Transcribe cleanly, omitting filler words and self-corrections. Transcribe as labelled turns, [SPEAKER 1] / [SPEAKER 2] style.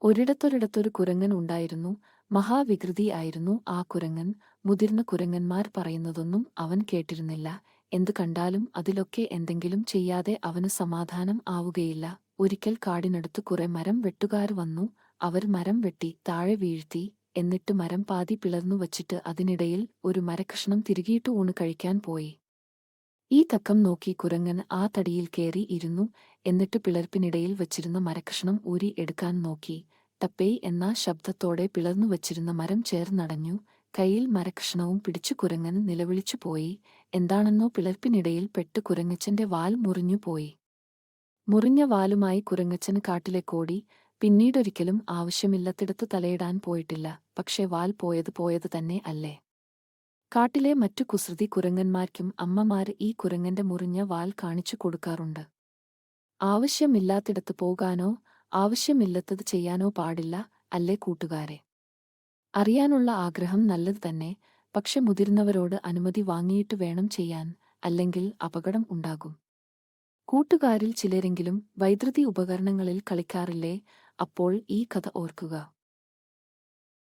[SPEAKER 1] ഒരിടത്തൊരിടത്തൊരു കുരങ്ങൻ ഉണ്ടായിരുന്നു. മഹാവികൃതിയായിരുന്നു ആ കുരങ്ങൻ. മുതിർന്ന കുരങ്ങന്മാർ പറയുന്നതൊന്നും അവൻ കേട്ടിരുന്നില്ല. എന്തു കണ്ടാലും അതിലൊക്കെ എന്തെങ്കിലും ചെയ്യാതെ അവനു സമാധാനം ആവുകയില്ല. ഒരിക്കൽ കാടിനടുത്ത് കുറെ മരം വെട്ടുകാർ വന്നു. അവർ മരം വെട്ടി താഴെ വീഴ്ത്തി. എന്നിട്ട് മരം പാതി പിളർന്നു വച്ചിട്ട് അതിനിടയിൽ ഒരു മരക്കഷ്ണം തിരുകിയിട്ട് ഊണ് കഴിക്കാൻ പോയി. ഈ തക്കം നോക്കി കുരങ്ങൻ ആ തടിയിൽ കേറി ഇരുന്നു. എന്നിട്ട് പിളർപ്പിനിടയിൽ വച്ചിരുന്ന മരക്കഷ്ണം ഊരി എടുക്കാൻ നോക്കി. ടപ്പേയ് എന്ന ശബ്ദത്തോടെ പിളർന്നു വച്ചിരുന്ന മരം ചേർന്നടഞ്ഞു. കൈയിൽ മരക്കഷ്ണവും പിടിച്ചു കുരങ്ങൻ നിലവിളിച്ചു പോയി. എന്താണെന്നോ പിളർപ്പിനിടയിൽ പെട്ട് കുരങ്ങച്ചന്റെ വാൽ മുറിഞ്ഞു പോയി. മുറിഞ്ഞ വാലുമായി കുരങ്ങച്ചന് കാട്ടിലേക്കോടി. പിന്നീടൊരിക്കലും ആവശ്യമില്ലത്തിടത്തു തലയിടാൻ പോയിട്ടില്ല. പക്ഷേ വാൽ പോയത് പോയത് തന്നെ അല്ലേ. കാട്ടിലെ മറ്റു കുസൃതി കുരങ്ങന്മാർക്കും അമ്മമാര് ഈ കുരങ്ങന്റെ മുറിഞ്ഞ വാൽ കാണിച്ചു കൊടുക്കാറുണ്ട്. ആവശ്യമില്ലാത്തിടത്ത് പോകാനോ ആവശ്യമില്ലാത്തത് ചെയ്യാനോ പാടില്ല, അല്ലേ കൂട്ടുകാരെ? അറിയാനുള്ള ആഗ്രഹം നല്ലത് തന്നെ. പക്ഷെ മുതിർന്നവരോട് അനുമതി വാങ്ങിയിട്ട് വേണം ചെയ്യാൻ, അല്ലെങ്കിൽ അപകടം ഉണ്ടാകും. കൂട്ടുകാരിൽ ചിലരെങ്കിലും വൈദ്യുതി ഉപകരണങ്ങളിൽ കളിക്കാറില്ലേ? അപ്പോൾ ഈ കഥ ഓർക്കുക.